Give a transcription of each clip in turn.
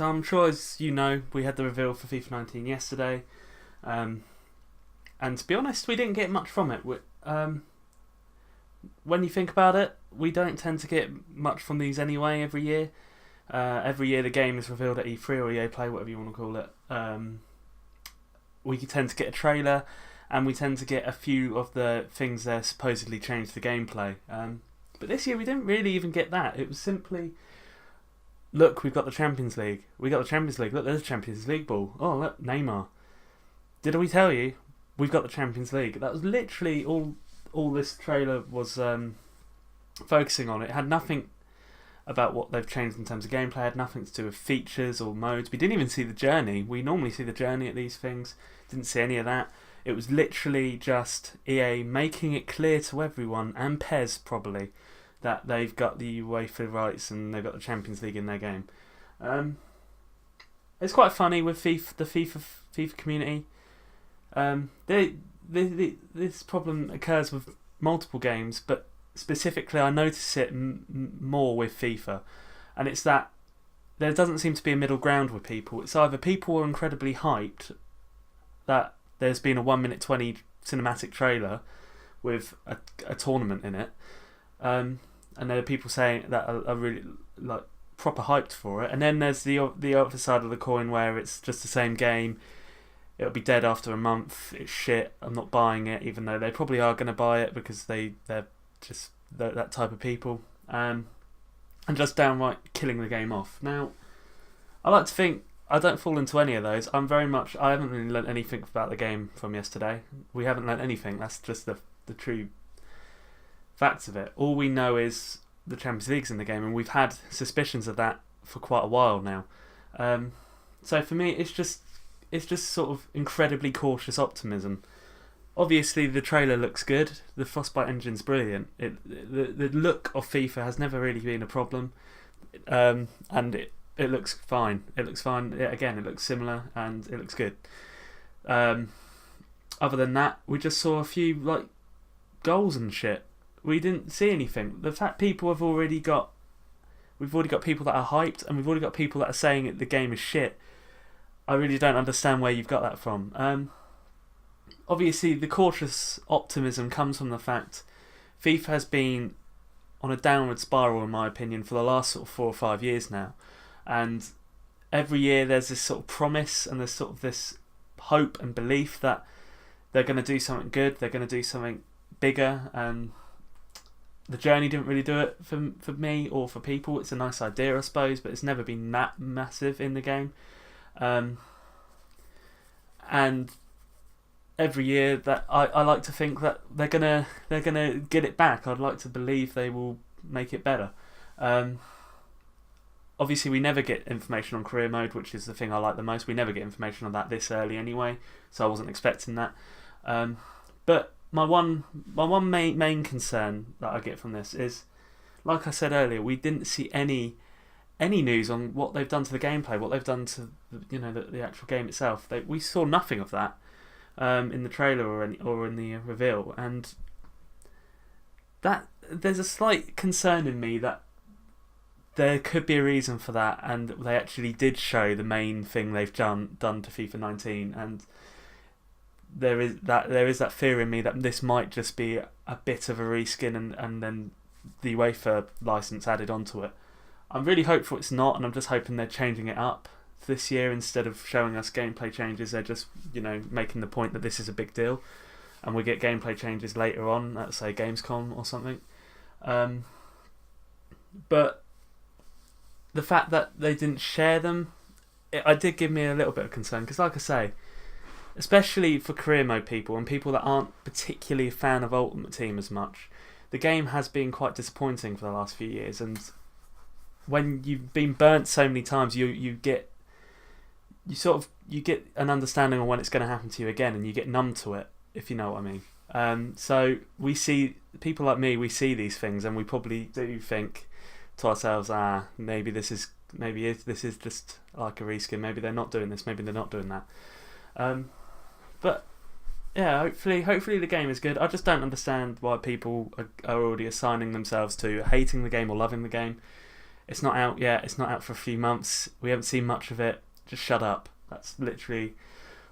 So I'm sure, as you know, we had the reveal for FIFA19 yesterday, and to be honest, we didn't get much from it. When you think about it, we don't tend to get much from these anyway. Every year the game is revealed at E3 or EA Play, whatever you want to call it. We tend to get a trailer, and we tend to get a few of the things that supposedly changed the gameplay. But this year we didn't really even get that. It was simply, look, we've got the Champions League. We got the Champions League. Look, there's the Champions League ball. Oh, look, Neymar. Did we tell you? We've got the Champions League. That was literally all this trailer was focusing on. It had nothing about what they've changed in terms of gameplay. It had nothing to do with features or modes. We didn't even see the journey. We normally see the journey at these things. Didn't see any of that. It was literally just EA making it clear to everyone, and PES probably, that they've got the UEFA rights and they've got the Champions League in their game. It's quite funny with the FIFA community. This problem occurs with multiple games, but specifically I notice it more with FIFA, and it's that there doesn't seem to be a middle ground with people. It's either people are incredibly hyped that there's been a 1 minute 20 cinematic trailer with a tournament in it, and there are people saying that are really like proper hyped for it, and then there's the other side of the coin where it's just the same game. It'll be dead after a month. It's shit. I'm not buying it, even though they probably are going to buy it because they're just that type of people, and just downright killing the game off. Now, I like to think I don't fall into any of those. I haven't really learnt anything about the game from yesterday. We haven't learnt anything. That's just the true facts of it. All we know is the Champions League's in the game, and we've had suspicions of that for quite a while now. So for me, it's just sort of incredibly cautious optimism. Obviously, the trailer looks good. The Frostbite engine's brilliant. The look of FIFA has never really been a problem, and it looks fine. It looks fine. It looks similar, and it looks good. Other than that, we just saw a few like goals and shit. We didn't see anything. The fact we've already got people that are hyped, and we've already got people that are saying the game is shit. I really don't understand where you've got that from. Obviously, the cautious optimism comes from the fact FIFA has been on a downward spiral, in my opinion, for the last sort of 4 or 5 years now. And every year there's this sort of promise and there's sort of this hope and belief that they're going to do something good, they're going to do something bigger. And the journey didn't really do it for me or for people. It's a nice idea, I suppose, but it's never been that massive in the game. And every year that I like to think that they're gonna get it back. I'd like to believe they will make it better. Obviously, we never get information on career mode, which is the thing I like the most. We never get information on that this early anyway, so I wasn't expecting that. But my one main concern that I get from this is, like I said earlier, we didn't see any news on what they've done to the gameplay, what they've done to the actual game itself. We saw nothing of that in the trailer or in the reveal, and that there's a slight concern in me that there could be a reason for that, and they actually did show the main thing they've done to FIFA 19, and there is that fear in me that this might just be a bit of a reskin and then the UEFA license added onto it. I'm really hopeful it's not, and I'm just hoping they're changing it up this year. Instead of showing us gameplay changes, they're just making the point that this is a big deal, and we get gameplay changes later on at, say, Gamescom or something. But the fact that they didn't share them, I did give me a little bit of concern, because like I say, especially for career mode people and people that aren't particularly a fan of Ultimate Team as much, the game has been quite disappointing for the last few years, and when you've been burnt so many times, you get an understanding of when it's going to happen to you again, and you get numb to it, if you know what I mean. So we see people like me, we see these things, and we probably do think to ourselves, maybe this is just like a reskin. Maybe they're not doing this. Maybe they're not doing that. But yeah, hopefully the game is good. I just don't understand why people are already assigning themselves to hating the game or loving the game. It's not out yet. It's not out for a few months. We haven't seen much of it. Just shut up. That's literally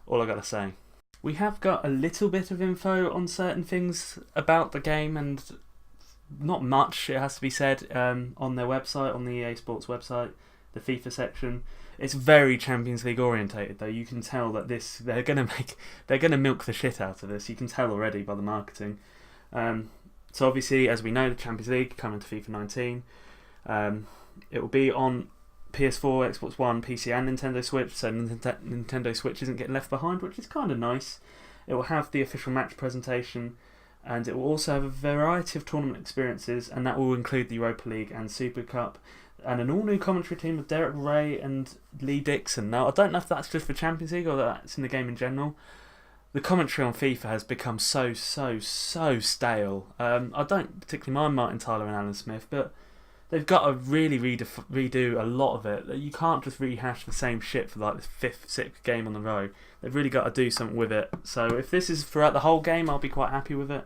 all I got to say. We have got a little bit of info on certain things about the game, and not much, it has to be said, on their website, on the EA Sports website, the FIFA section. It's very Champions League orientated though. You can tell that they're gonna milk the shit out of this. You can tell already by the marketing. So obviously, as we know, the Champions League coming to FIFA 19. It will be on PS4, Xbox One, PC and Nintendo Switch, so Nintendo Switch isn't getting left behind, which is kind of nice. It will have the official match presentation, and it will also have a variety of tournament experiences, and that will include the Europa League and Super Cup, and an all-new commentary team with Derek Ray and Lee Dixon. Now, I don't know if that's just for Champions League or that's in the game in general. The commentary on FIFA has become so stale. I don't particularly mind Martin Tyler and Alan Smith, but they've got to really redo a lot of it. You can't just rehash the same shit for like the 5th, 6th game on the row. They've really got to do something with it. So if this is throughout the whole game, I'll be quite happy with it.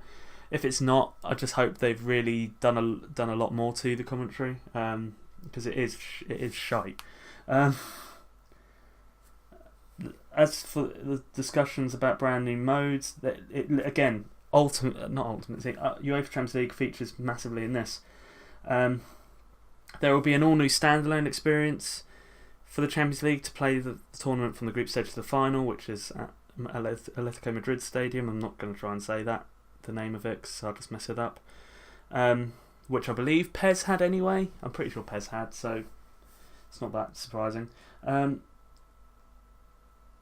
If it's not, I just hope they've really done a lot more to the commentary, because it is shite. As for the discussions about brand new modes, again, UEFA Champions League features massively in this. There will be an all-new standalone experience for the Champions League to play the tournament from the group stage to the final, which is at Atletico Madrid Stadium. I'm not going to try and say the name of it, because I'll just mess it up. Which I believe PES had anyway. I'm pretty sure PES had, so it's not that surprising.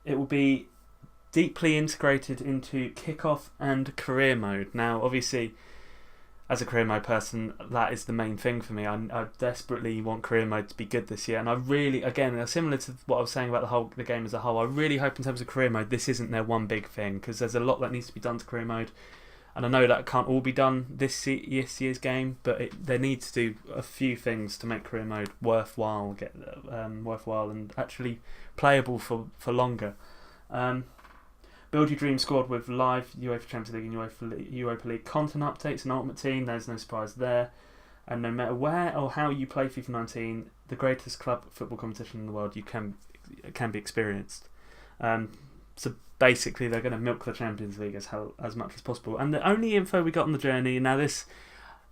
It will be deeply integrated into kickoff and career mode. Now, obviously, as a career mode person, that is the main thing for me. I desperately want career mode to be good this year, and I really, again, similar to what I was saying about the game as a whole, I really hope in terms of career mode this isn't their one big thing, because there's a lot that needs to be done to career mode, and I know that can't all be done this year's game, but they need to do a few things to make career mode worthwhile, and actually playable for longer. Build your dream squad with live UEFA Champions League and Europa League content updates and Ultimate Team. There's no surprise there. And no matter where or how you play FIFA 19, the greatest club football competition in the world can be experienced. So basically, they're going to milk the Champions League as much as possible. And the only info we got on the journey, now this,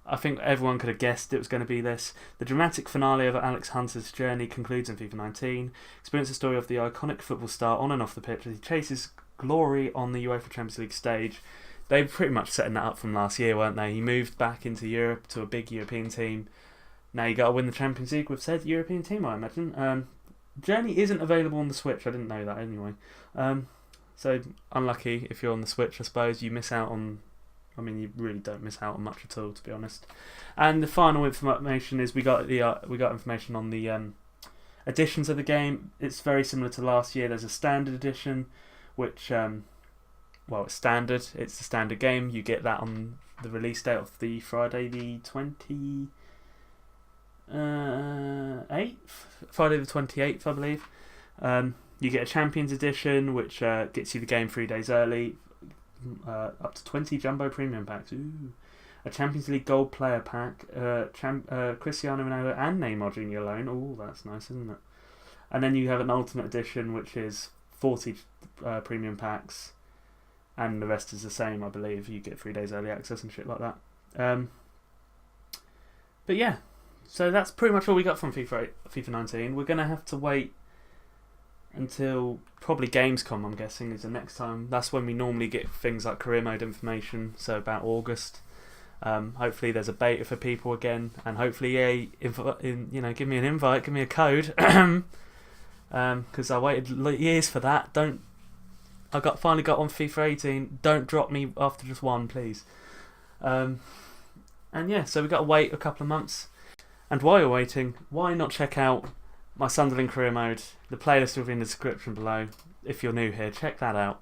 I think everyone could have guessed it was going to be this. The dramatic finale of Alex Hunter's journey concludes in FIFA 19. Experience the story of the iconic football star on and off the pitch as he chases glory on the UEFA Champions League stage. They were pretty much setting that up from last year, weren't they? He moved back into Europe to a big European team. Now you got to win the Champions League with said European team, I imagine. Journey isn't available on the Switch. I didn't know that anyway. So unlucky if you're on the Switch, I suppose. You miss out on... I mean, you really don't miss out on much at all, to be honest. And the final information is we got information on the editions of the game. It's very similar to last year. There's a standard edition, which, it's standard. It's the standard game. You get that on the release date of the Friday the 28th? Friday the 28th, I believe. You get a Champions Edition, which gets you the game 3 days early. Up to 20 Jumbo Premium packs. Ooh. A Champions League Gold Player Pack. Cristiano Ronaldo and Neymar Jr. loan. Oh, that's nice, isn't it? And then you have an Ultimate Edition, which is 40 premium packs, and the rest is the same, I believe. You get 3 days early access and shit like that. But yeah, so that's pretty much all we got from FIFA 19. We're going to have to wait until probably Gamescom, I'm guessing, is the next time. That's when we normally get things like career mode information, so about August. Hopefully there's a beta for people again, and hopefully give me an invite, give me a code. Because I waited years for that. Finally got on FIFA 18. Don't drop me after just one, please. And yeah, so we've got to wait a couple of months. And while you're waiting, why not check out my Sunderland career mode? The playlist will be in the description below. If you're new here, check that out.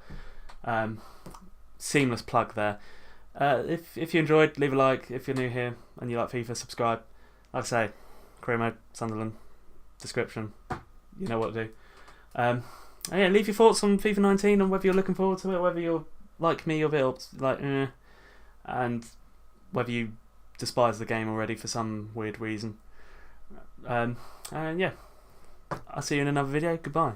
Seamless plug there. If you enjoyed, leave a like. If you're new here and you like FIFA, subscribe. Like I say, career mode, Sunderland, description. You know what to do. And yeah, leave your thoughts on FIFA 19 and whether you're looking forward to it, whether you're like me, you're a bit like, and whether you despise the game already for some weird reason. And yeah, I'll see you in another video. Goodbye.